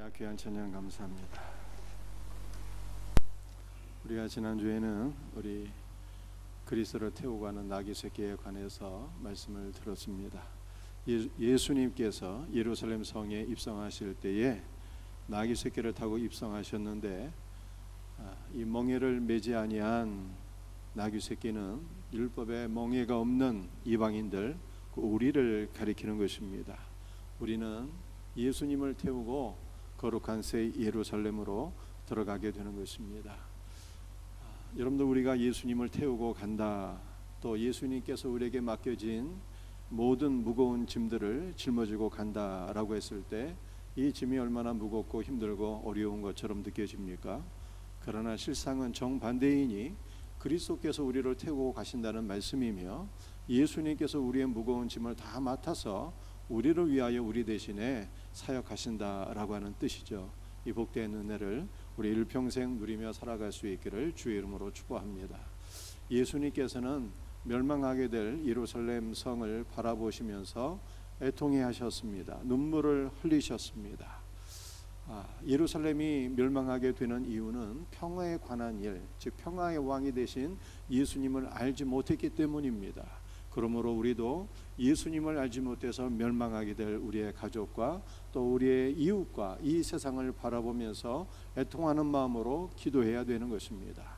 할렐루야, 귀한 찬양 감사합니다. 우리가 지난주에는 우리 그리스도를 태우고 가는 나귀 새끼에 관해서 말씀을 들었습니다. 예수님께서 예루살렘 성에 입성하실 때에 나귀 새끼를 타고 입성하셨는데 이 멍에를 매지 아니한 나귀 새끼는 율법에 멍에가 없는 이방인들, 우리를 가리키는 것입니다. 우리는 예수님을 태우고 거룩한 새 예루살렘으로 들어가게 되는 것입니다. 여러분들, 우리가 예수님을 태우고 간다, 또 예수님께서 우리에게 맡겨진 모든 무거운 짐들을 짊어지고 간다라고 했을 때 이 짐이 얼마나 무겁고 힘들고 어려운 것처럼 느껴집니까? 그러나 실상은 정반대이니 그리스도께서 우리를 태우고 가신다는 말씀이며, 예수님께서 우리의 무거운 짐을 다 맡아서 우리를 위하여 우리 대신에 사역하신다라고 하는 뜻이죠. 이 복된 은혜를 우리 일평생 누리며 살아갈 수 있기를 주의 이름으로 축복합니다. 예수님께서는 멸망하게 될 예루살렘 성을 바라보시면서 애통해 하셨습니다. 눈물을 흘리셨습니다. 예루살렘이 멸망하게 되는 이유는 평화에 관한 일, 즉 평화의 왕이 되신 예수님을 알지 못했기 때문입니다. 그러므로 우리도 예수님을 알지 못해서 멸망하게 될 우리의 가족과 또 우리의 이웃과 이 세상을 바라보면서 애통하는 마음으로 기도해야 되는 것입니다.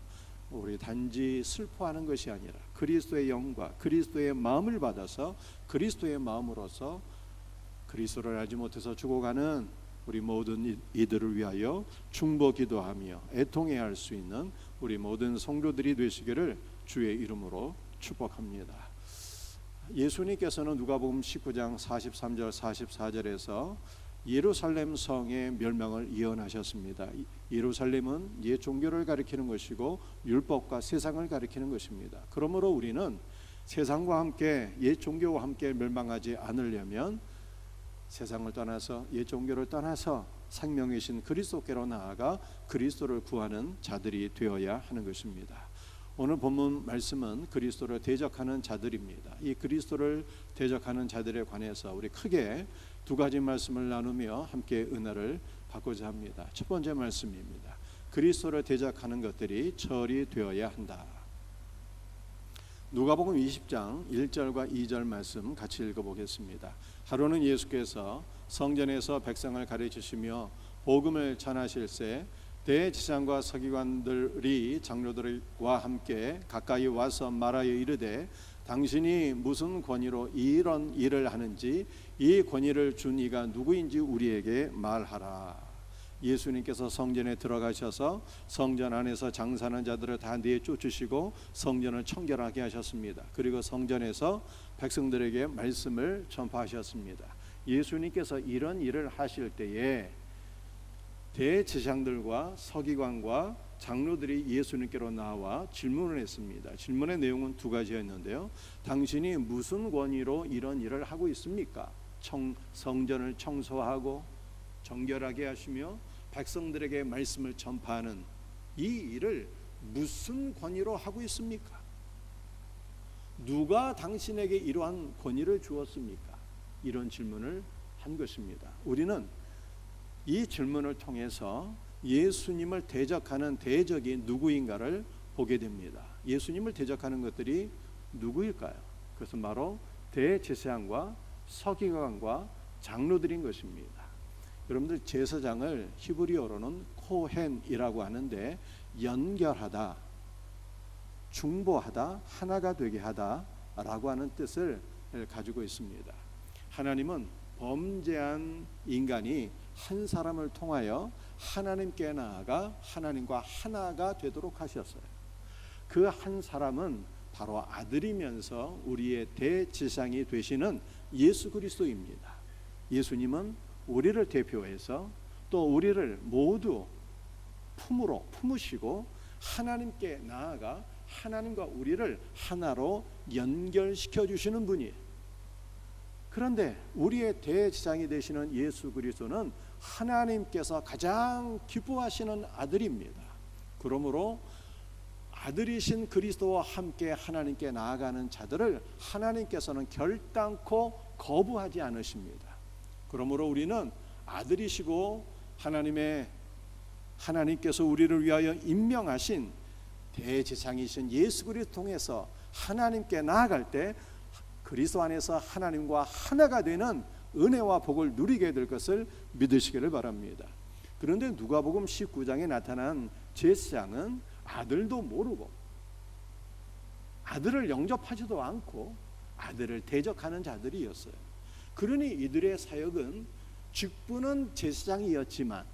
우리 단지 슬퍼하는 것이 아니라 그리스도의 영과 그리스도의 마음을 받아서 그리스도의 마음으로서 그리스도를 알지 못해서 죽어가는 우리 모든 이들을 위하여 중보 기도하며 애통해야 할 수 있는 우리 모든 성도들이 되시기를 주의 이름으로 축복합니다. 예수님께서는 누가복음 19장 43절 44절에서 예루살렘 성의 멸망을 예언하셨습니다. 예루살렘은 옛 종교를 가리키는 것이고 율법과 세상을 가리키는 것입니다. 그러므로 우리는 세상과 함께 옛 종교와 함께 멸망하지 않으려면 세상을 떠나서 옛 종교를 떠나서 생명이신 그리스도께로 나아가 그리스도를 구하는 자들이 되어야 하는 것입니다. 오늘 본문 말씀은 그리스도를 대적하는 자들입니다. 이 그리스도를 대적하는 자들에 관해서 우리 크게 두 가지 말씀을 나누며 함께 은혜를 받고자 합니다. 첫 번째 말씀입니다. 그리스도를 대적하는 것들이 처리되어야 한다. 누가복음 20장 1절과 2절 말씀 같이 읽어보겠습니다. 하루는 예수께서 성전에서 백성을 가르치시며 복음을 전하실새 대제사장과 서기관들이 장로들과 함께 가까이 와서 말하여 이르되, 당신이 무슨 권위로 이런 일을 하는지 이 권위를 준 이가 누구인지 우리에게 말하라. 예수님께서 성전에 들어가셔서 성전 안에서 장사하는 자들을 다 내쫓으시고 성전을 청결하게 하셨습니다. 그리고 성전에서 백성들에게 말씀을 전파하셨습니다. 예수님께서 이런 일을 하실 때에 대제사장들과 서기관과 장로들이 예수님께로 나와 질문을 했습니다. 질문의 내용은 두 가지였는데요. 당신이 무슨 권위로 이런 일을 하고 있습니까? 성전을 청소하고 정결하게 하시며 백성들에게 말씀을 전파하는 이 일을 무슨 권위로 하고 있습니까? 누가 당신에게 이러한 권위를 주었습니까? 이런 질문을 한 것입니다. 우리는 이 질문을 통해서 예수님을 대적하는 대적이 누구인가를 보게 됩니다. 예수님을 대적하는 것들이 누구일까요? 그것은 바로 대제사장과 서기관과 장로들인 것입니다. 여러분들, 제사장을 히브리어로는 코헨이라고 하는데 연결하다, 중보하다, 하나가 되게 하다라고 하는 뜻을 가지고 있습니다. 하나님은 범죄한 인간이 한 사람을 통하여 하나님께 나아가 하나님과 하나가 되도록 하셨어요. 그 한 사람은 바로 아들이면서 우리의 대제사장이 되시는 예수 그리스도입니다. 예수님은 우리를 대표해서 또 우리를 모두 품으시고 하나님께 나아가 하나님과 우리를 하나로 연결시켜 주시는 분이에요. 그런데 우리의 대제사장이 되시는 예수 그리스도는 하나님께서 가장 기뻐하시는 아들입니다. 그러므로 아들이신 그리스도와 함께 하나님께 나아가는 자들을 하나님께서는 결단코 거부하지 않으십니다. 그러므로 우리는 아들이시고 하나님께서 우리를 위하여 임명하신 대제사장이신 예수 그리스도 통해서 하나님께 나아갈 때 그리스도 안에서 하나님과 하나가 되는 은혜와 복을 누리게 될 것을 믿으시기를 바랍니다. 그런데 누가복음 19장에 나타난 제사장은 아들도 모르고 아들을 영접하지도 않고 아들을 대적하는 자들이었어요. 그러니 이들의 사역은 직분은 제사장이었지만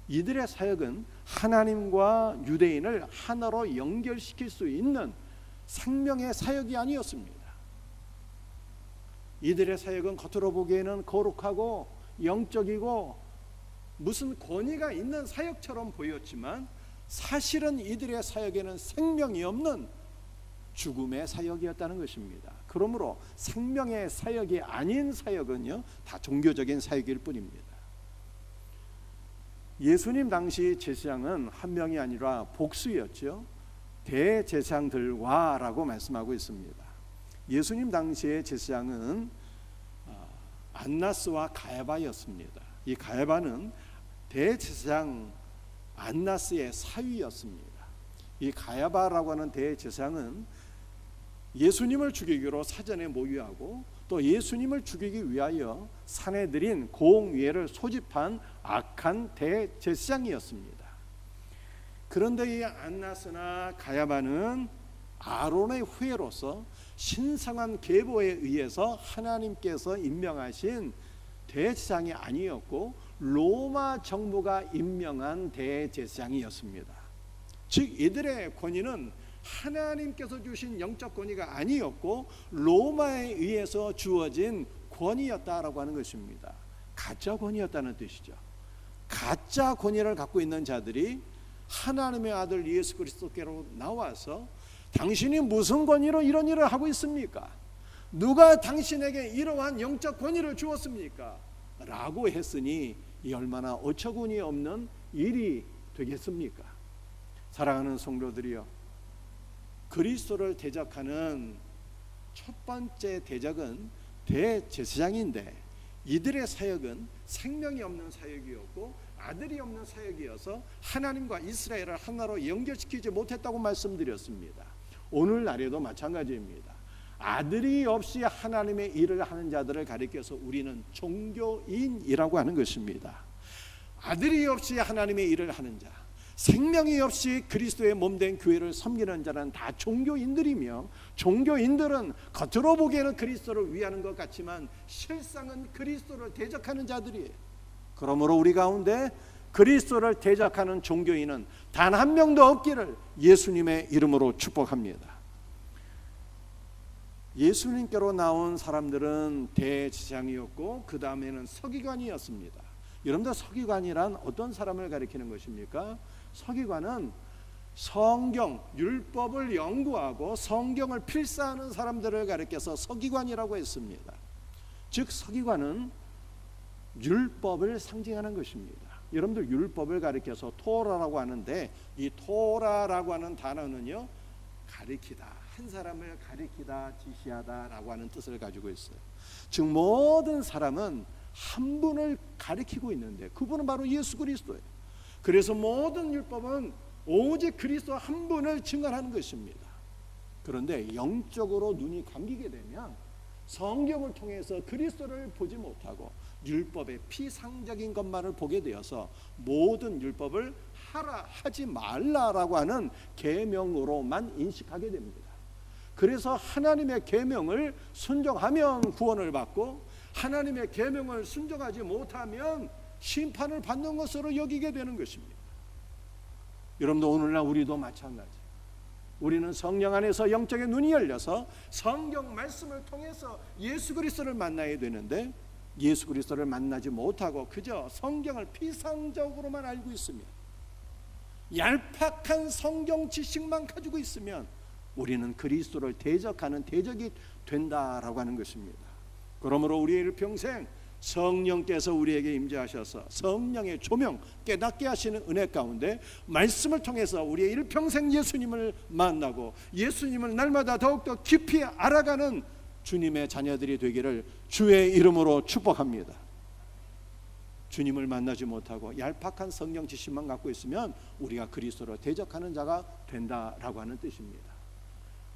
이들의 사역은 하나님과 유대인을 하나로 연결시킬 수 있는 생명의 사역이 아니었습니다. 이들의 사역은 겉으로 보기에는 거룩하고 영적이고 무슨 권위가 있는 사역처럼 보였지만 사실은 이들의 사역에는 생명이 없는 죽음의 사역이었다는 것입니다. 그러므로 생명의 사역이 아닌 사역은요, 다 종교적인 사역일 뿐입니다. 예수님 당시 제사장은 한 명이 아니라 복수였죠. 대제사장들과 라고 말씀하고 있습니다. 예수님 당시의 제사장은 안나스와 가야바였습니다. 이 가야바는 대제사장 안나스의 사위였습니다. 이 가야바라고 하는 대제사장은 예수님을 죽이기로 사전에 모의하고 또 예수님을 죽이기 위하여 사내들인 공의회를 소집한 악한 대제사장이었습니다. 그런데 이 안나스나 가야바는 아론의 후예로서 신성한 계보에 의해서 하나님께서 임명하신 대제사장이 아니었고 로마 정부가 임명한 대제사장이었습니다. 즉 이들의 권위는 하나님께서 주신 영적 권위가 아니었고 로마에 의해서 주어진 권위였다라고 하는 것입니다. 가짜 권위였다는 뜻이죠. 가짜 권위를 갖고 있는 자들이 하나님의 아들 예수 그리스도께로 나와서 당신이 무슨 권위로 이런 일을 하고 있습니까? 누가 당신에게 이러한 영적 권위를 주었습니까? 라고 했으니 이 얼마나 어처구니 없는 일이 되겠습니까? 사랑하는 성도들이여, 그리스도를 대적하는 첫 번째 대적은 대제사장인데 이들의 사역은 생명이 없는 사역이었고 아들이 없는 사역이어서 하나님과 이스라엘을 하나로 연결시키지 못했다고 말씀드렸습니다. 오늘날에도 마찬가지입니다. 아들이 없이 하나님의 일을 하는 자들을 가리켜서 우리는 종교인이라고 하는 것입니다. 아들이 없이 하나님의 일을 하는 자, 생명이 없이 그리스도의 몸된 교회를 섬기는 자는 다 종교인들이며 종교인들은 겉으로 보기에는 그리스도를 위하는 것 같지만 실상은 그리스도를 대적하는 자들이에요. 그러므로 우리 가운데 그리스도를 대적하는 종교인은 단 한 명도 없기를 예수님의 이름으로 축복합니다. 예수님께로 나온 사람들은 대제사장이었고 그 다음에는 서기관이었습니다. 여러분들 서기관이란 어떤 사람을 가리키는 것입니까? 서기관은 성경, 율법을 연구하고 성경을 필사하는 사람들을 가리켜서 서기관이라고 했습니다. 즉 서기관은 율법을 상징하는 것입니다. 여러분들 율법을 가리켜서 토라라고 하는데 이 토라라고 하는 단어는요, 가리키다, 한 사람을 가리키다, 지시하다라고 하는 뜻을 가지고 있어요. 즉 모든 사람은 한 분을 가리키고 있는데 그분은 바로 예수 그리스도예요. 그래서 모든 율법은 오직 그리스도 한 분을 증언하는 것입니다. 그런데 영적으로 눈이 감기게 되면 성경을 통해서 그리스도를 보지 못하고 율법의 피상적인 것만을 보게 되어서 모든 율법을 하라 하지 말라라고 하는 계명으로만 인식하게 됩니다. 그래서 하나님의 계명을 순종하면 구원을 받고 하나님의 계명을 순종하지 못하면 심판을 받는 것으로 여기게 되는 것입니다. 여러분도 오늘날 우리도 마찬가지. 우리는 성령 안에서 영적인 눈이 열려서 성경 말씀을 통해서 예수 그리스도를 만나야 되는데 예수 그리스도를 만나지 못하고 그저 성경을 피상적으로만 알고 있으면, 얄팍한 성경 지식만 가지고 있으면 우리는 그리스도를 대적하는 대적이 된다라고 하는 것입니다. 그러므로 우리의 일평생 성령께서 우리에게 임재하셔서 성령의 조명, 깨닫게 하시는 은혜 가운데 말씀을 통해서 우리의 일평생 예수님을 만나고 예수님을 날마다 더욱더 깊이 알아가는 주님의 자녀들이 되기를 주의 이름으로 축복합니다. 주님을 만나지 못하고 얄팍한 성경 지식만 갖고 있으면 우리가 그리스도로 대적하는 자가 된다라고 하는 뜻입니다.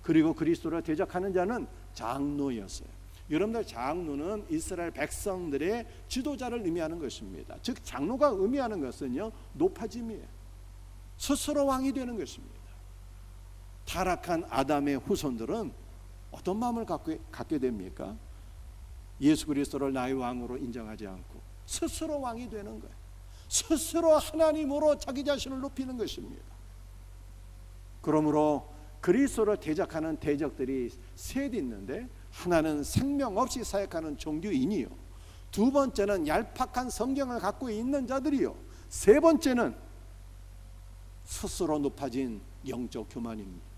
그리고 그리스도로 대적하는 자는 장로였어요. 여러분들, 장로는 이스라엘 백성들의 지도자를 의미하는 것입니다. 즉 장로가 의미하는 것은요, 높아짐이에요. 스스로 왕이 되는 것입니다. 타락한 아담의 후손들은 어떤 마음을 갖게 됩니까? 예수 그리스도를 나의 왕으로 인정하지 않고 스스로 왕이 되는 거예요. 스스로 하나님으로 자기 자신을 높이는 것입니다. 그러므로 그리스도를 대적하는 대적들이 셋 있는데, 하나는 생명 없이 사역하는 종교인이요, 두 번째는 얄팍한 성경을 갖고 있는 자들이요, 세 번째는 스스로 높아진 영적 교만입니다.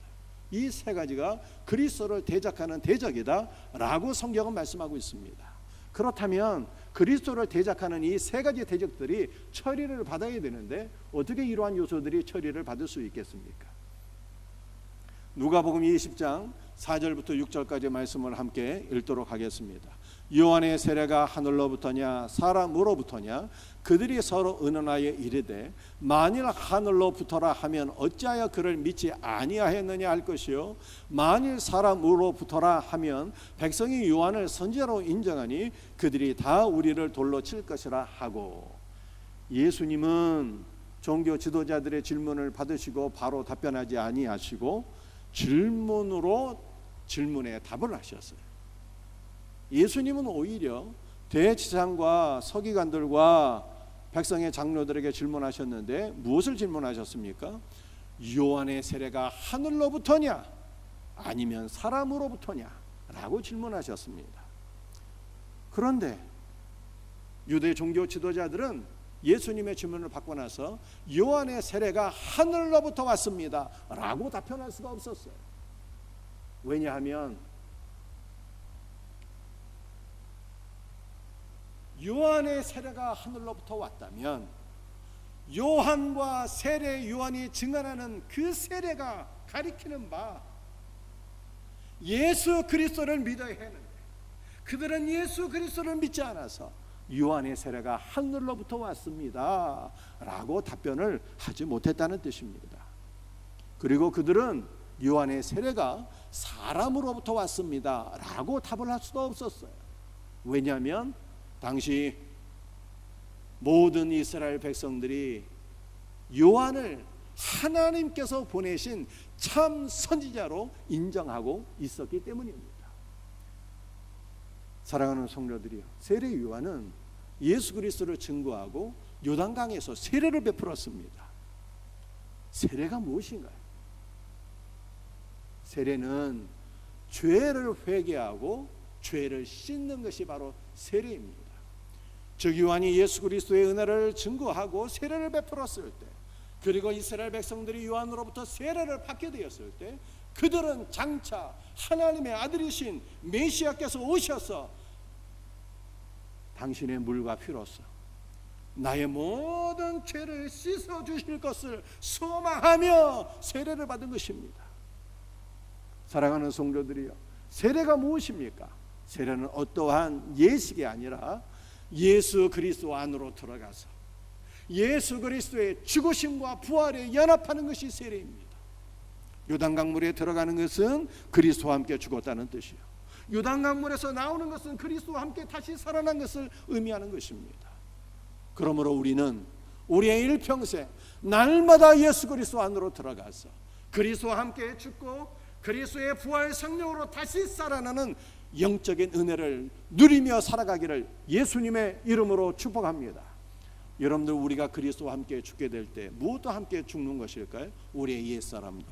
이 세 가지가 그리스도를 대적하는 대적이다 라고 성경은 말씀하고 있습니다. 그렇다면 그리스도를 대적하는 이 세 가지 대적들이 처리를 받아야 되는데, 어떻게 이러한 요소들이 처리를 받을 수 있겠습니까? 누가복음 20장 4절부터 6절까지 말씀을 함께 읽도록 하겠습니다. 요한의 세례가 하늘로부터냐 사람으로부터냐? 그들이 서로 의논하여 이르되 만일 하늘로부터라 하면 어찌하여 그를 믿지 아니하였느냐 할 것이요, 만일 사람으로부터라 하면 백성이 요한을 선지자로 인정하니 그들이 다 우리를 돌로 칠 것이라 하고. 예수님은 종교 지도자들의 질문을 받으시고 바로 답변하지 아니하시고 질문에 답을 하셨어요. 예수님은 오히려 대제사장과 서기관들과 백성의 장로들에게 질문하셨는데 무엇을 질문하셨습니까? 요한의 세례가 하늘로부터냐 아니면 사람으로부터냐 라고 질문하셨습니다. 그런데 유대 종교 지도자들은 예수님의 질문을 받고 나서 요한의 세례가 하늘로부터 왔습니다 라고 답변할 수가 없었어요. 왜냐하면 요한의 세례가 하늘로부터 왔다면 요한과 세례 요한이 증언하는 그 세례가 가리키는 바 예수 그리스도를 믿어야 하는데, 그들은 예수 그리스도를 믿지 않아서 요한의 세례가 하늘로부터 왔습니다 라고 답변을 하지 못했다는 뜻입니다. 그리고 그들은 요한의 세례가 사람으로부터 왔습니다 라고 답을 할 수도 없었어요. 왜냐하면 당시 모든 이스라엘 백성들이 요한을 하나님께서 보내신 참 선지자로 인정하고 있었기 때문입니다. 사랑하는 성도들이요, 세례 요한은 예수 그리스도를 증거하고 요단강에서 세례를 베풀었습니다. 세례가 무엇인가요? 세례는 죄를 회개하고 죄를 씻는 것이 바로 세례입니다. 즉 요한이 예수 그리스도의 은혜를 증거하고 세례를 베풀었을 때, 그리고 이스라엘 백성들이 요한으로부터 세례를 받게 되었을 때, 그들은 장차 하나님의 아들이신 메시아께서 오셔서 당신의 물과 피로써 나의 모든 죄를 씻어주실 것을 소망하며 세례를 받은 것입니다. 사랑하는 성도들이요, 세례가 무엇입니까? 세례는 어떠한 예식이 아니라 예수 그리스도 안으로 들어가서 예수 그리스도의 죽으심과 부활에 연합하는 것이 세례입니다. 요단강물에 들어가는 것은 그리스도와 함께 죽었다는 뜻이요, 요단강물에서 나오는 것은 그리스도와 함께 다시 살아난 것을 의미하는 것입니다. 그러므로 우리는 우리의 일평생 날마다 예수 그리스도 안으로 들어가서 그리스도와 함께 죽고 그리스도의 부활 성령으로 다시 살아나는 영적인 은혜를 누리며 살아가기를 예수님의 이름으로 축복합니다. 여러분들, 우리가 그리스도와 함께 죽게 될 때 무엇과 함께 죽는 것일까요? 우리의 옛사람도,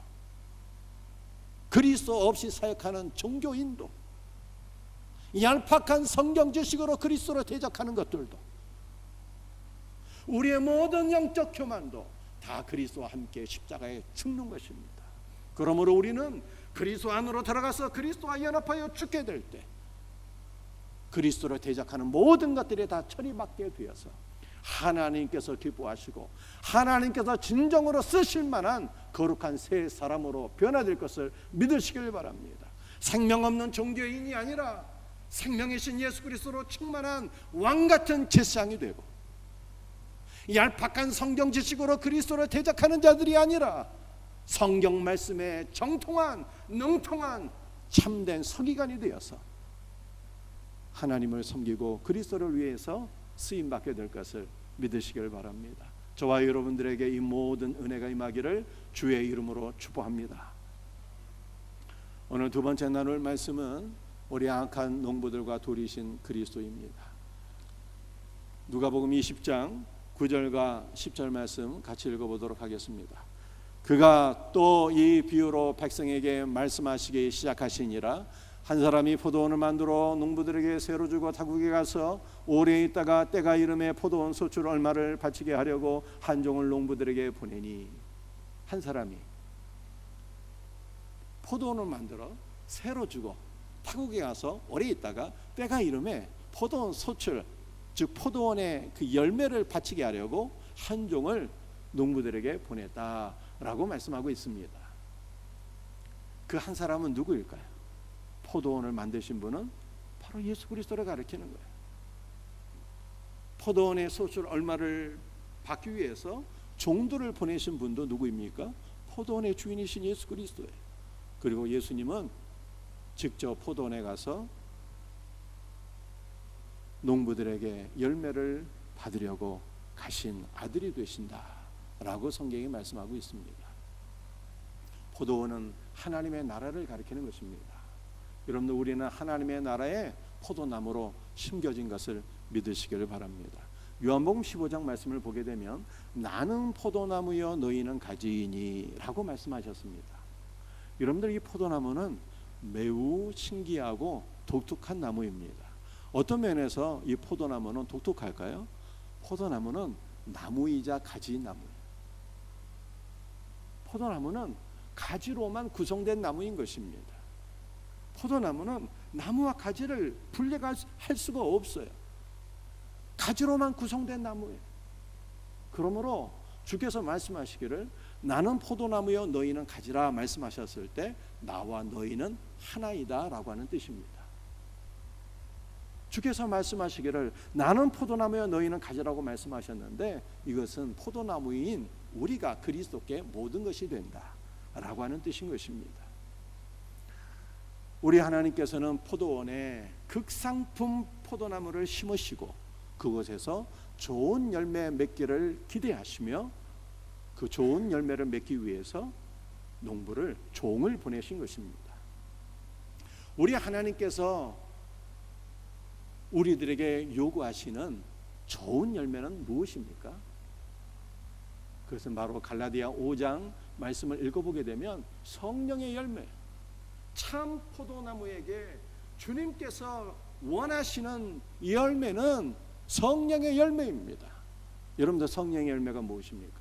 그리스도 없이 사역하는 종교인도, 얄팍한 성경 지식으로 그리스도를 대적하는 것들도, 우리의 모든 영적 교만도 다 그리스도와 함께 십자가에 죽는 것입니다. 그러므로 우리는 그리스도 안으로 들어가서 그리스도와 연합하여 죽게 될 때 그리스도를 대적하는 모든 것들이 다 처리받게 되어서 하나님께서 기뻐하시고 하나님께서 진정으로 쓰실 만한 거룩한 새 사람으로 변화될 것을 믿으시길 바랍니다. 생명 없는 종교인이 아니라 생명이신 예수 그리스도로 충만한 왕같은 제사장이 되고 얄팍한 성경 지식으로 그리스도를 대적하는 자들이 아니라 성경 말씀에 정통한 능통한 참된 서기관이 되어서 하나님을 섬기고 그리스도를 위해서 쓰임받게 될 것을 믿으시길 바랍니다. 저와 여러분들에게 이 모든 은혜가 임하기를 주의 이름으로 축복합니다. 오늘 두 번째 나눌 말씀은 우리 악한 농부들과 둘이신 그리스도입니다. 누가복음 20장 9절과 10절 말씀 같이 읽어보도록 하겠습니다. 그가 또 이 비유로 백성에게 말씀하시기 시작하시니라. 한 사람이 포도원을 만들어 농부들에게 새로 주고 타국에 가서 오래 있다가 때가 이름에 포도원 소출 얼마를 바치게 하려고 한 종을 농부들에게 보내니. 한 사람이 포도원을 만들어 새로 주고 타국에 가서 오래 있다가 때가 이름에 포도원 소출, 즉 포도원의 그 열매를 바치게 하려고 한 종을 농부들에게 보냈다라고 말씀하고 있습니다. 그 한 사람은 누구일까요? 포도원을 만드신 분은 바로 예수 그리스도를 가리키는 거예요. 포도원의 소출 얼마를 받기 위해서 종들을 보내신 분도 누구입니까? 포도원의 주인이신 예수 그리스도예요. 그리고 예수님은 직접 포도원에 가서 농부들에게 열매를 받으려고 가신 아들이 되신다라고 성경이 말씀하고 있습니다. 포도원은 하나님의 나라를 가리키는 것입니다. 여러분들, 우리는 하나님의 나라에 포도나무로 심겨진 것을 믿으시기를 바랍니다. 요한복음 15장 말씀을 보게 되면 나는 포도나무여 너희는 가지이니 라고 말씀하셨습니다. 여러분들, 이 포도나무는 매우 신기하고 독특한 나무입니다. 어떤 면에서 이 포도나무는 독특할까요? 포도나무는 나무이자 가지나무예요. 포도나무는 가지로만 구성된 나무인 것입니다. 포도나무는 나무와 가지를 분리할 수가 없어요. 가지로만 구성된 나무예요. 그러므로 주께서 말씀하시기를 나는 포도나무여 너희는 가지라 말씀하셨을 때 나와 너희는 하나이다 라고 하는 뜻입니다. 주께서 말씀하시기를 나는 포도나무여 너희는 가지라고 말씀하셨는데 이것은 포도나무인 우리가 그리스도께 모든 것이 된다 라고 하는 뜻인 것입니다. 우리 하나님께서는 포도원에 극상품 포도나무를 심으시고 그곳에서 좋은 열매 맺기를 기대하시며 그 좋은 열매를 맺기 위해서 농부를 종을 보내신 것입니다. 우리 하나님께서 우리들에게 요구하시는 좋은 열매는 무엇입니까? 그것은 바로 갈라디아 5장 말씀을 읽어보게 되면 성령의 열매, 참 포도나무에게 주님께서 원하시는 열매는 성령의 열매입니다. 여러분들, 성령의 열매가 무엇입니까?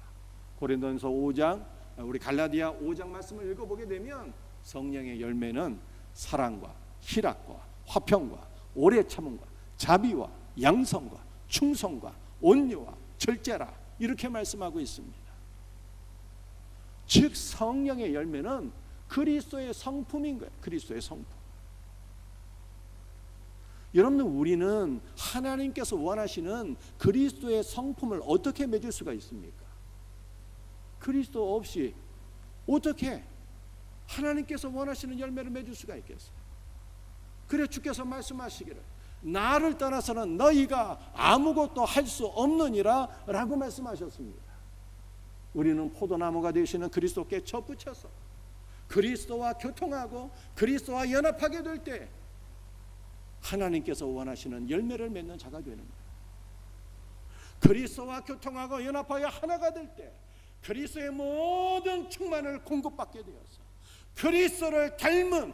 고린도전서 5장, 우리 갈라디아 5장 말씀을 읽어보게 되면 성령의 열매는 사랑과 희락과 화평과 오래 참음과 자비와 양성과 충성과 온유와 절제라 이렇게 말씀하고 있습니다. 즉 성령의 열매는 그리스도의 성품인 거예요. 그리스도의 성품. 여러분, 우리는 하나님께서 원하시는 그리스도의 성품을 어떻게 맺을 수가 있습니까? 그리스도 없이 어떻게 하나님께서 원하시는 열매를 맺을 수가 있겠어요? 그래 주께서 말씀하시기를 나를 떠나서는 너희가 아무것도 할 수 없느니라 라고 말씀하셨습니다. 우리는 포도나무가 되시는 그리스도께 접붙여서 그리스도와 교통하고 그리스도와 연합하게 될 때 하나님께서 원하시는 열매를 맺는 자가 되는 거예요. 그리스도와 교통하고 연합하여 하나가 될 때 그리스도의 모든 충만을 공급받게 되어서 그리스도를 닮은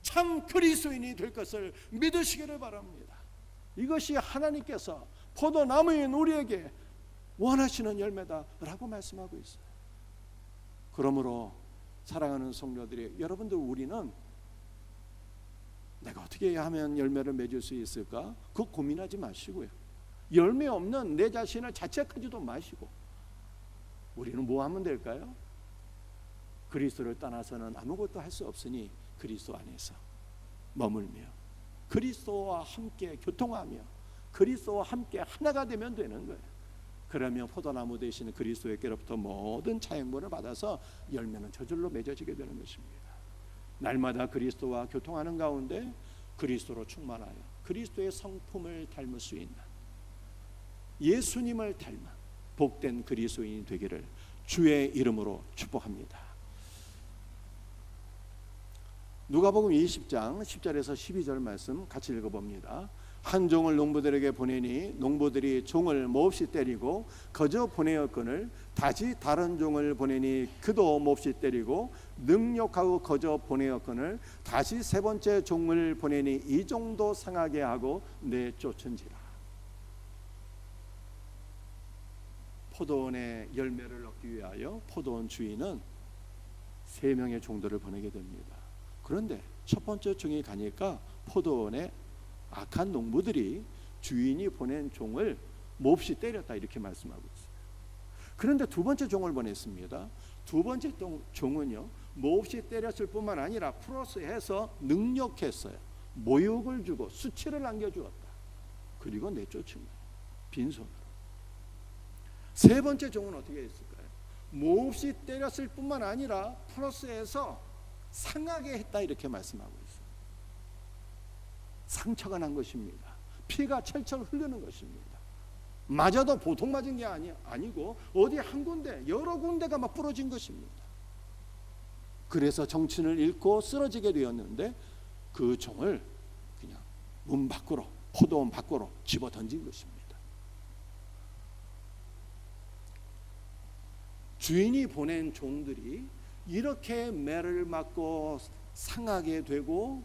참 그리스도인이 될 것을 믿으시기를 바랍니다. 이것이 하나님께서 포도나무인 우리에게 원하시는 열매다라고 말씀하고 있어요. 그러므로 사랑하는 성도들이, 여러분들, 우리는 내가 어떻게 하면 열매를 맺을 수 있을까? 그거 고민하지 마시고요. 열매 없는 내 자신을 자책하지도 마시고 우리는 뭐 하면 될까요? 그리스도를 떠나서는 아무것도 할 수 없으니 그리스도 안에서 머물며 그리스도와 함께 교통하며 그리스도와 함께 하나가 되면 되는 거예요. 그러면 포도나무 되시는 그리스도께로부터 모든 차용분을 받아서 열매는 저절로 맺어지게 되는 것입니다. 날마다 그리스도와 교통하는 가운데 그리스도로 충만하여 그리스도의 성품을 닮을 수 있는, 예수님을 닮은 복된 그리스도인이 되기를 주의 이름으로 축복합니다. 누가복음 20장 10절에서 12절 말씀 같이 읽어봅니다. 한 종을 농부들에게 보내니 농부들이 종을 몹시 때리고 거저 보내었거늘 다시 다른 종을 보내니 그도 몹시 때리고 능욕하고 거저 보내었거늘 다시 세 번째 종을 보내니 이 종도 상하게 하고 내쫓은지라. 포도원의 열매를 얻기 위하여 포도원 주인은 3명의 종들을 보내게 됩니다. 그런데 첫 번째 종이 가니까 포도원에 악한 농부들이 주인이 보낸 종을 몹시 때렸다 이렇게 말씀하고 있어요. 그런데 두 번째 종을 보냈습니다. 두 번째 종은요, 몹시 때렸을 뿐만 아니라 플러스해서 능욕했어요. 모욕을 주고 수치를 안겨주었다. 그리고 내쫓은 거예요. 빈손으로. 세 번째 종은 어떻게 했을까요? 몹시 때렸을 뿐만 아니라 플러스해서 상하게 했다 이렇게 말씀하고 있어요. 상처가 난 것입니다. 피가 철철 흐르는 것입니다. 맞아도 보통 맞은 게 아니고 어디 한 군데 여러 군데가 막 부러진 것입니다. 그래서 정신을 잃고 쓰러지게 되었는데 그 종을 그냥 문 밖으로, 포도원 밖으로 집어 던진 것입니다. 주인이 보낸 종들이 이렇게 매를 맞고 상하게 되고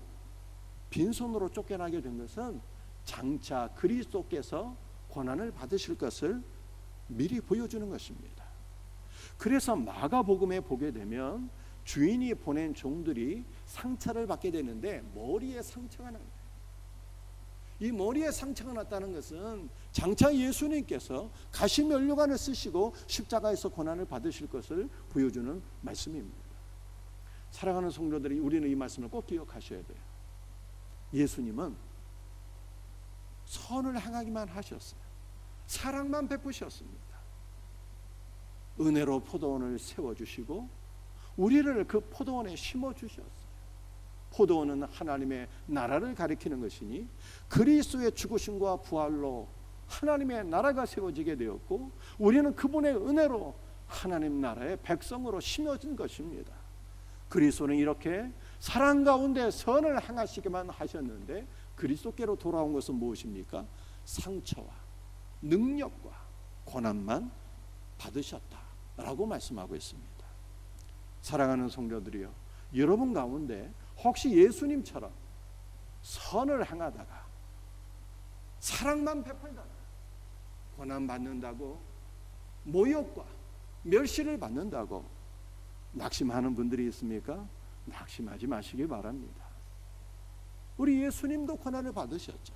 빈손으로 쫓겨나게 된 것은 장차 그리스도께서 고난을 받으실 것을 미리 보여주는 것입니다. 그래서 마가복음에 보게 되면 주인이 보낸 종들이 상처를 받게 되는데 머리에 상처가 납니다. 이 머리에 상처가 났다는 것은 장차 예수님께서 가시면류관을 쓰시고 십자가에서 고난을 받으실 것을 보여주는 말씀입니다. 사랑하는 성도들이 우리는 이 말씀을 꼭 기억하셔야 돼요. 예수님은 선을 행하기만 하셨어요. 사랑만 베푸셨습니다. 은혜로 포도원을 세워주시고 우리를 그 포도원에 심어주셨어요. 포도원은 하나님의 나라를 가리키는 것이니 그리스도의 죽으심과 부활로 하나님의 나라가 세워지게 되었고 우리는 그분의 은혜로 하나님 나라의 백성으로 심어진 것입니다. 그리스도는 이렇게 사랑 가운데 선을 행하시기만 하셨는데 그리스도께로 돌아온 것은 무엇입니까? 상처와 능력과 고난만 받으셨다라고 말씀하고 있습니다. 사랑하는 성도들이여, 여러분 가운데 혹시 예수님처럼 선을 행하다가 사랑만 베풀다가 고난 받는다고 모욕과 멸시를 받는다고 낙심하는 분들이 있습니까? 낙심하지 마시기 바랍니다. 우리 예수님도 고난을 받으셨죠.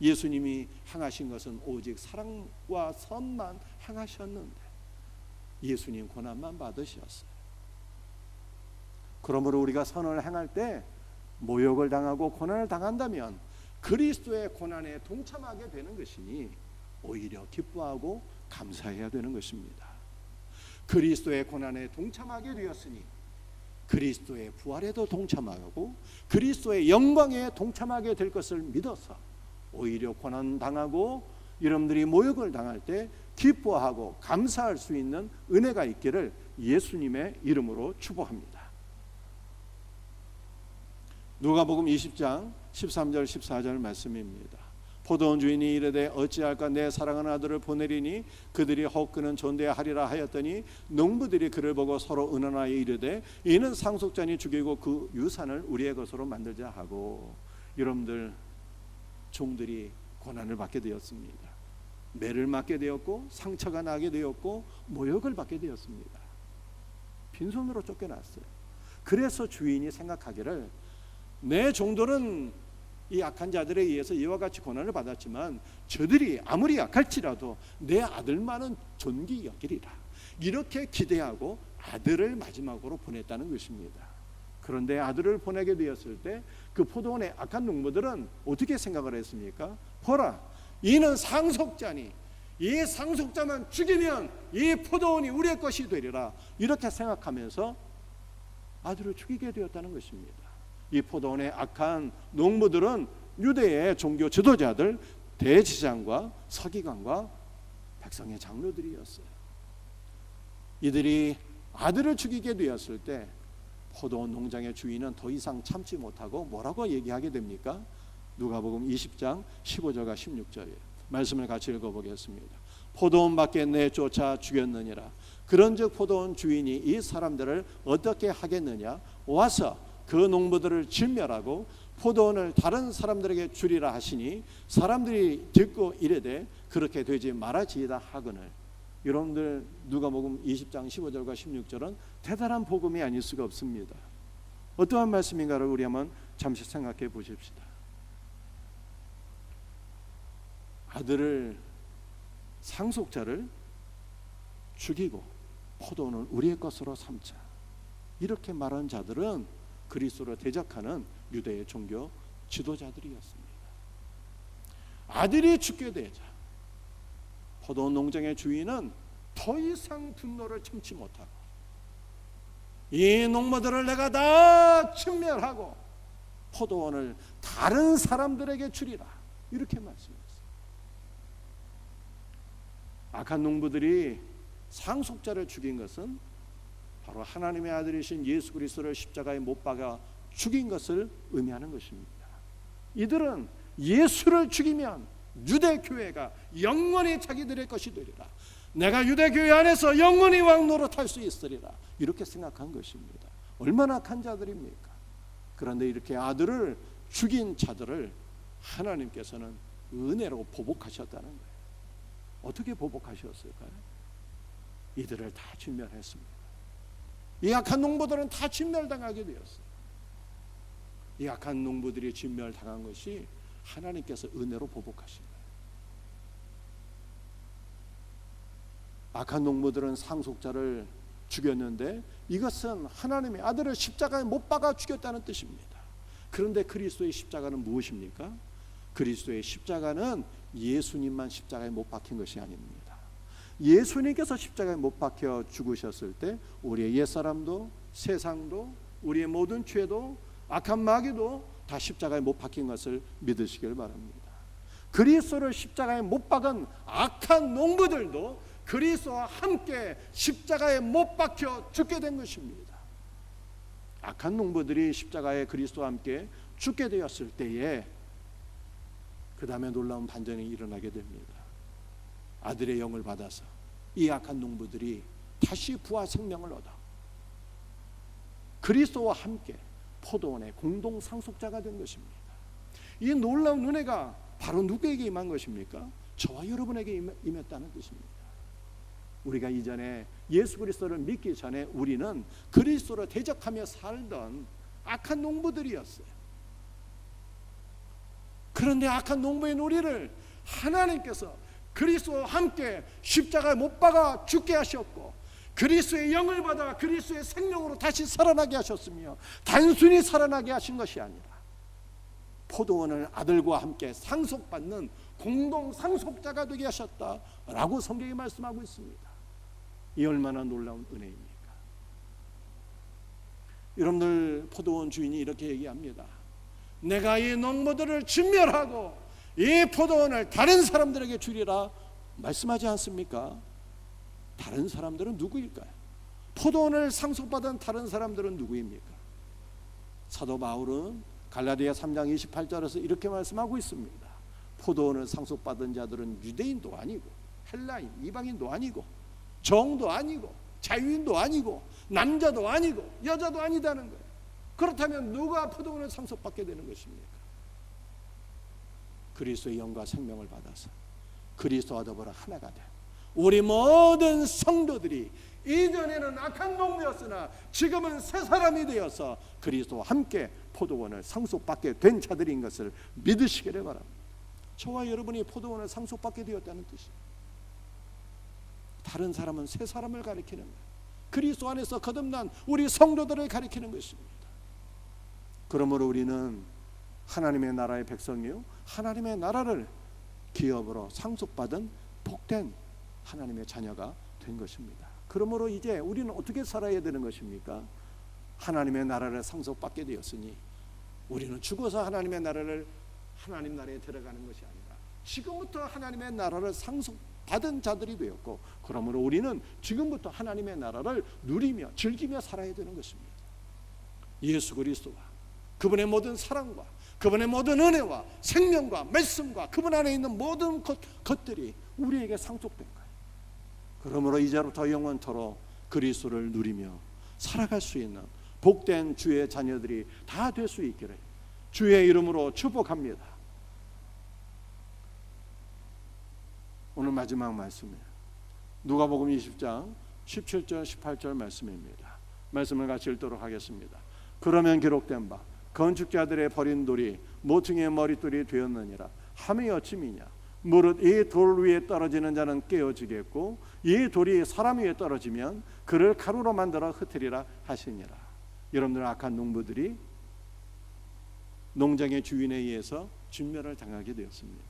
예수님이 행하신 것은 오직 사랑과 선만 행하셨는데 예수님 고난만 받으셨어요. 그러므로 우리가 선을 행할 때 모욕을 당하고 고난을 당한다면 그리스도의 고난에 동참하게 되는 것이니 오히려 기뻐하고 감사해야 되는 것입니다. 그리스도의 고난에 동참하게 되었으니 그리스도의 부활에도 동참하고 그리스도의 영광에 동참하게 될 것을 믿어서 오히려 고난 당하고 여러분들이 모욕을 당할 때 기뻐하고 감사할 수 있는 은혜가 있기를 예수님의 이름으로 축복합니다. 누가복음 20장 13절 14절 말씀입니다. 포도원 주인이 이르되 어찌할까 내 사랑하는 아들을 보내리니 그들이 혹 그는 존대하리라 하였더니 농부들이 그를 보고 서로 의논하여 이르되 이는 상속자니 죽이고 그 유산을 우리의 것으로 만들자 하고. 여러분들 종들이 고난을 받게 되었습니다. 매를 맞게 되었고 상처가 나게 되었고 모욕을 받게 되었습니다. 빈손으로 쫓겨났어요. 그래서 주인이 생각하기를 내 종들은 이 악한 자들에 의해서 이와 같이 고난을 받았지만 저들이 아무리 약할지라도 내 아들만은 존귀 여기리라 이렇게 기대하고 아들을 마지막으로 보냈다는 것입니다. 그런데 아들을 보내게 되었을 때 그 포도원의 악한 농부들은 어떻게 생각을 했습니까? 보라, 이는 상속자니 이 상속자만 죽이면 이 포도원이 우리의 것이 되리라, 이렇게 생각하면서 아들을 죽이게 되었다는 것입니다. 이 포도원의 악한 농부들은 유대의 종교 지도자들, 대제사장과 서기관과 백성의 장로들이었어요. 이들이 아들을 죽이게 되었을 때 포도원 농장의 주인은 더 이상 참지 못하고 뭐라고 얘기하게 됩니까? 누가복음 20장 15절과 16절이에요. 말씀을 같이 읽어보겠습니다. 포도원 밖에 내쫓아 죽였느니라. 그런즉 포도원 주인이 이 사람들을 어떻게 하겠느냐? 와서 그 농부들을 진멸하고 포도원을 다른 사람들에게 주리라 하시니 사람들이 듣고 이르되 그렇게 되지 말아지이다 하거늘. 여러분들 누가복음 20장 15절과 16절은 대단한 복음이 아닐 수가 없습니다. 어떠한 말씀인가를 우리 한번 잠시 생각해 보십시다. 아들을, 상속자를 죽이고 포도원은 우리의 것으로 삼자, 이렇게 말한 자들은 그리스도를 대적하는 유대의 종교 지도자들이었습니다. 아들이 죽게 되자 포도원 농장의 주인은 더 이상 분노를 참지 못하고 이 농부들을 내가 다 진멸하고 포도원을 다른 사람들에게 주리라, 이렇게 말씀했어요. 악한 농부들이 상속자를 죽인 것은 바로 하나님의 아들이신 예수 그리스도를 십자가에 못 박아 죽인 것을 의미하는 것입니다. 이들은 예수를 죽이면 유대교회가 영원히 자기들의 것이 되리라, 내가 유대교회 안에서 영원히 왕 노릇할 수 있으리라, 이렇게 생각한 것입니다. 얼마나 악한 자들입니까? 그런데 이렇게 아들을 죽인 자들을 하나님께서는 은혜로 보복하셨다는 거예요. 어떻게 보복하셨을까요? 이들을 다 진멸했습니다. 이 악한 농부들은 다 진멸당하게 되었어요. 이 악한 농부들이 진멸당한 것이 하나님께서 은혜로 보복하신 거예요. 악한 농부들은 상속자를 죽였는데 이것은 하나님의 아들을 십자가에 못 박아 죽였다는 뜻입니다. 그런데 그리스도의 십자가는 무엇입니까? 그리스도의 십자가는 예수님만 십자가에 못 박힌 것이 아닙니다. 예수님께서 십자가에 못 박혀 죽으셨을 때 우리의 옛사람도 세상도 우리의 모든 죄도 악한 마귀도 다 십자가에 못 박힌 것을 믿으시길 바랍니다. 그리스도를 십자가에 못 박은 악한 농부들도 그리스도와 함께 십자가에 못 박혀 죽게 된 것입니다. 악한 농부들이 십자가에 그리스도와 함께 죽게 되었을 때에 그 다음에 놀라운 반전이 일어나게 됩니다. 아들의 영을 받아서 이 악한 농부들이 다시 부활 생명을 얻어 그리스도와 함께 포도원의 공동 상속자가 된 것입니다. 이 놀라운 은혜가 바로 누구에게 임한 것입니까? 저와 여러분에게 임했다는 뜻입니다. 우리가 이전에 예수 그리스도를 믿기 전에 우리는 그리스도를 대적하며 살던 악한 농부들이었어요. 그런데 악한 농부인 우리를 하나님께서 그리스도와 함께 십자가에 못 박아 죽게 하셨고 그리스도의 영을 받아 그리스도의 생명으로 다시 살아나게 하셨으며 단순히 살아나게 하신 것이 아니라 포도원을 아들과 함께 상속받는 공동 상속자가 되게 하셨다라고 성경이 말씀하고 있습니다. 이 얼마나 놀라운 은혜입니까? 여러분들, 포도원 주인이 이렇게 얘기합니다. 내가 이 농부들을 진멸하고 이 포도원을 다른 사람들에게 주리라 말씀하지 않습니까? 다른 사람들은 누구일까요? 포도원을 상속받은 다른 사람들은 누구입니까? 사도 바울은 갈라디아 3장 28절에서 이렇게 말씀하고 있습니다. 포도원을 상속받은 자들은 유대인도 아니고 헬라인, 이방인도 아니고 정도 아니고 자유인도 아니고 남자도 아니고 여자도 아니다는 거예요. 그렇다면 누가 포도원을 상속받게 되는 것입니까? 그리스도의 영과 생명을 받아서 그리스도와 더불어 하나가 된 우리 모든 성도들이 이전에는 악한 농부였으나 지금은 새 사람이 되어서 그리스도와 함께 포도원을 상속받게 된 자들인 것을 믿으시기를 바랍니다. 저와 여러분이 포도원을 상속받게 되었다는 뜻이에요. 다른 사람은 새 사람을 가리키는 거예요. 그리스도 안에서 거듭난 우리 성도들을 가리키는 것입니다. 그러므로 우리는 하나님의 나라의 백성이요 하나님의 나라를 기업으로 상속받은 복된 하나님의 자녀가 된 것입니다. 그러므로 이제 우리는 어떻게 살아야 되는 것입니까? 하나님의 나라를 상속받게 되었으니 우리는 죽어서 하나님 나라에 들어가는 것이 아니라 지금부터 하나님의 나라를 상속받은 자들이 되었고, 그러므로 우리는 지금부터 하나님의 나라를 누리며 즐기며 살아야 되는 것입니다. 예수 그리스도와 그분의 모든 사랑과 그분의 모든 은혜와 생명과 말씀과 그분 안에 있는 모든 것들이 우리에게 상속된 거예요. 그러므로 이제부터 영원토록 그리스도를 누리며 살아갈 수 있는 복된 주의 자녀들이 다 될 수 있기를 주의 이름으로 축복합니다. 오늘 마지막 말씀이에요. 누가복음 20장 17절 18절 말씀입니다. 말씀을 같이 읽도록 하겠습니다. 그러면 기록된 바 건축자들의 버린 돌이 모퉁이의 머릿돌이 되었느니라 함이 어찌미냐. 무릇 이 돌 위에 떨어지는 자는 깨어지겠고 이 돌이 사람 위에 떨어지면 그를 가루로 만들어 흩으리라 하시니라. 여러분들, 악한 농부들이 농장의 주인에 의해서 진멸을 당하게 되었습니다.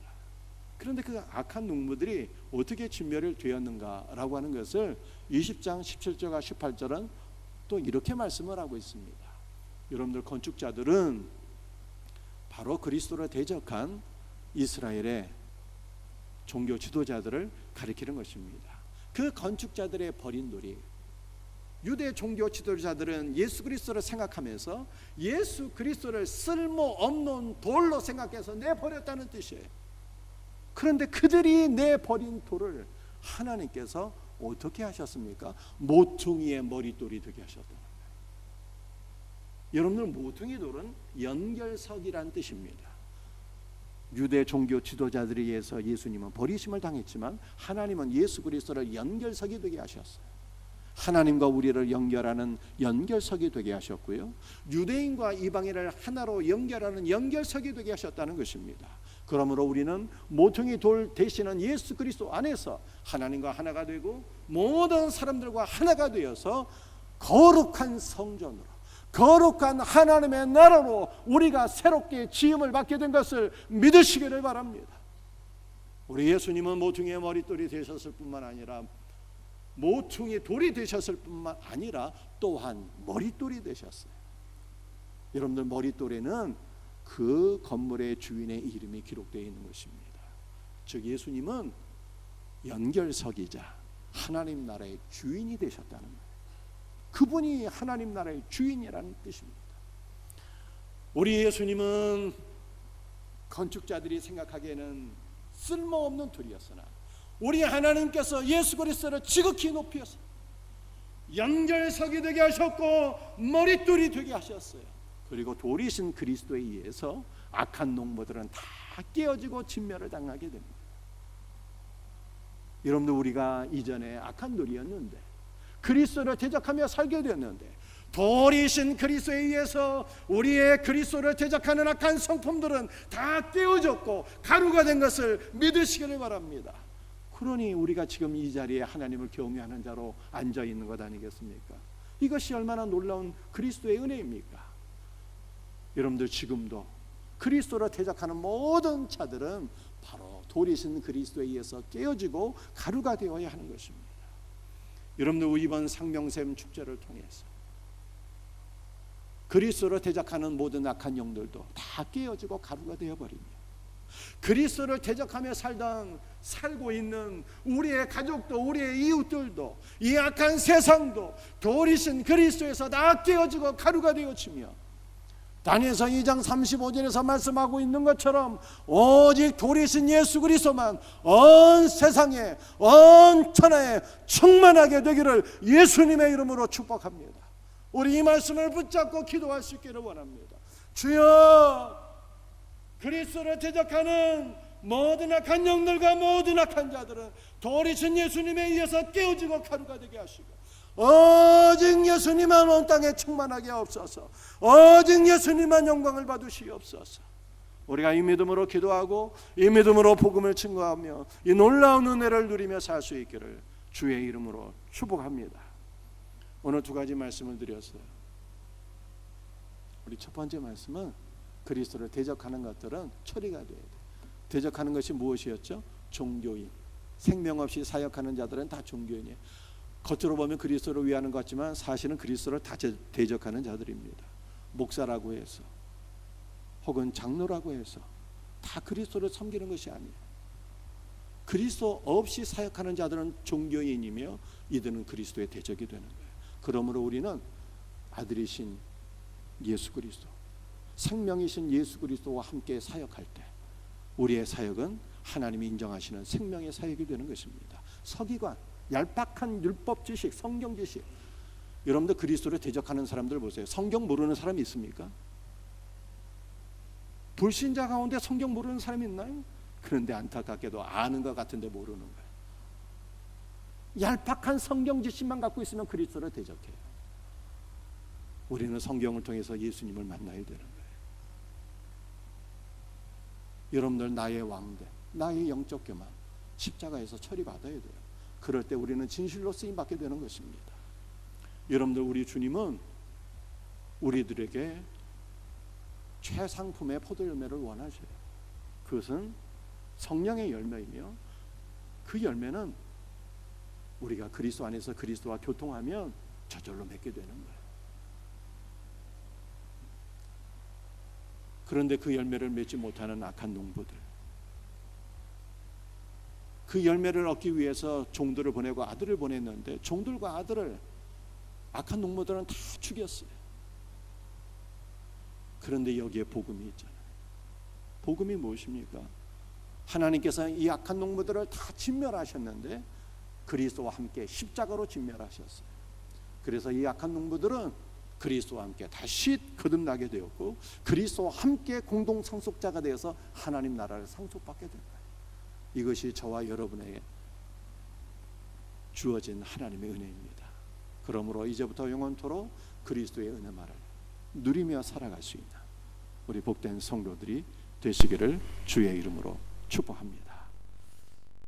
그런데 그 악한 농부들이 어떻게 진멸을 되었는가라고 하는 것을 20장 17절과 18절은 또 이렇게 말씀을 하고 있습니다. 여러분들, 건축자들은 바로 그리스도를 대적한 이스라엘의 종교 지도자들을 가리키는 것입니다. 그 건축자들의 버린 돌이, 유대 종교 지도자들은 예수 그리스도를 생각하면서 예수 그리스도를 쓸모없는 돌로 생각해서 내버렸다는 뜻이에요. 그런데 그들이 내버린 돌을 하나님께서 어떻게 하셨습니까? 모퉁이의 머릿돌이 되게 하셨다는 거예요. 여러분들, 모퉁이 돌은 연결석이란 뜻입니다. 유대 종교 지도자들에 의해서 예수님은 버리심을 당했지만 하나님은 예수 그리스도를 연결석이 되게 하셨어요. 하나님과 우리를 연결하는 연결석이 되게 하셨고요, 유대인과 이방인을 하나로 연결하는 연결석이 되게 하셨다는 것입니다. 그러므로 우리는 모퉁이 돌 되시는 예수 그리스도 안에서 하나님과 하나가 되고 모든 사람들과 하나가 되어서 거룩한 성전으로, 거룩한 하나님의 나라로 우리가 새롭게 지음을 받게 된 것을 믿으시기를 바랍니다. 우리 예수님은 모퉁이의 머릿돌이 되셨을 뿐만 아니라 모퉁이 돌이 되셨을 뿐만 아니라 또한 머릿돌이 되셨어요. 여러분들, 머릿돌에는 그 건물의 주인의 이름이 기록되어 있는 것입니다. 즉 예수님은 연결석이자 하나님 나라의 주인이 되셨다는 거예요. 그분이 하나님 나라의 주인이라는 뜻입니다. 우리 예수님은 건축자들이 생각하기에는 쓸모없는 돌이었으나 우리 하나님께서 예수 그리스도를 지극히 높여서 연결석이 되게 하셨고 머릿돌이 되게 하셨어요. 그리고 돌이신 그리스도에 의해서 악한 농부들은 다 깨어지고 진멸을 당하게 됩니다. 여러분들, 우리가 이전에 악한 돌이었는데 그리스도를 대적하며 살게 되었는데 돌이신 그리스도에 의해서 우리의 그리스도를 대적하는 악한 성품들은 다 깨어졌고 가루가 된 것을 믿으시기를 바랍니다. 그러니 우리가 지금 이 자리에 하나님을 경외하는 자로 앉아 있는 것 아니겠습니까? 이것이 얼마나 놀라운 그리스도의 은혜입니까? 여러분들, 지금도 그리스도를 대적하는 모든 자들은 바로 돌이신 그리스도에 의해서 깨어지고 가루가 되어야 하는 것입니다. 여러분들, 이번 상명샘 축제를 통해서 그리스도를 대적하는 모든 악한 영들도 다 깨어지고 가루가 되어버리며 그리스도를 대적하며 살고 있는 우리의 가족도 우리의 이웃들도 이 악한 세상도 돌이신 그리스도에서 다 깨어지고 가루가 되어지며 다니엘서 2장 35절에서 말씀하고 있는 것처럼 오직 돌이신 예수 그리스도만 온 세상에 온 천하에 충만하게 되기를 예수님의 이름으로 축복합니다. 우리 이 말씀을 붙잡고 기도할 수 있기를 원합니다. 주여, 그리스도를 대적하는 모든 악한 영들과 모든 악한 자들은 돌이신 예수님에 의해서 깨어지고 가루가 되게 하시고 오직 예수님만 온 땅에 충만하게 하옵소서. 오직 예수님만 영광을 받으시옵소서. 우리가 이 믿음으로 기도하고 이 믿음으로 복음을 증거하며 이 놀라운 은혜를 누리며 살 수 있기를 주의 이름으로 축복합니다. 오늘 두 가지 말씀을 드렸어요. 우리 첫 번째 말씀은 그리스도를 대적하는 것들은 처리가 돼야 돼. 대적하는 것이 무엇이었죠? 종교인, 생명 없이 사역하는 자들은 다 종교인이에요. 겉으로 보면 그리스도를 위하는 것 같지만 사실은 그리스도를 다 대적하는 자들입니다. 목사라고 해서 혹은 장로라고 해서 다 그리스도를 섬기는 것이 아니에요. 그리스도 없이 사역하는 자들은 종교인이며 이들은 그리스도의 대적이 되는 거예요. 그러므로 우리는 아들이신 예수 그리스도, 생명이신 예수 그리스도와 함께 사역할 때 우리의 사역은 하나님이 인정하시는 생명의 사역이 되는 것입니다. 서기관, 얄팍한 율법 지식, 성경 지식. 여러분들 그리스도를 대적하는 사람들 보세요. 성경 모르는 사람이 있습니까? 불신자 가운데 성경 모르는 사람이 있나요? 그런데 안타깝게도 아는 것 같은데 모르는 거예요. 얄팍한 성경 지식만 갖고 있으면 그리스도를 대적해요. 우리는 성경을 통해서 예수님을 만나야 되는 거예요. 여러분들 나의 왕대, 나의 영적 교만 십자가에서 처리받아야 돼요. 그럴 때 우리는 진실로 쓰임받게 되는 것입니다. 여러분들 우리 주님은 우리들에게 최상품의 포도열매를 원하셔요. 그것은 성령의 열매이며 그 열매는 우리가 그리스도 안에서 그리스도와 교통하면 저절로 맺게 되는 거예요. 그런데 그 열매를 맺지 못하는 악한 농부들, 그 열매를 얻기 위해서 종들을 보내고 아들을 보냈는데 종들과 아들을 악한 농부들은 다 죽였어요. 그런데 여기에 복음이 있잖아요. 복음이 무엇입니까? 하나님께서 이 악한 농부들을 다 진멸하셨는데 그리스도와 함께 십자가로 진멸하셨어요. 그래서 이 악한 농부들은 그리스도와 함께 다시 거듭나게 되었고 그리스도와 함께 공동 상속자가 되어서 하나님 나라를 상속받게 된 거예요. 이것이 저와 여러분에게 주어진 하나님의 은혜입니다. 그러므로 이제부터 영원토록 그리스도의 은혜만을 누리며 살아갈 수 있는 우리 복된 성도들이 되시기를 주의 이름으로 축복합니다.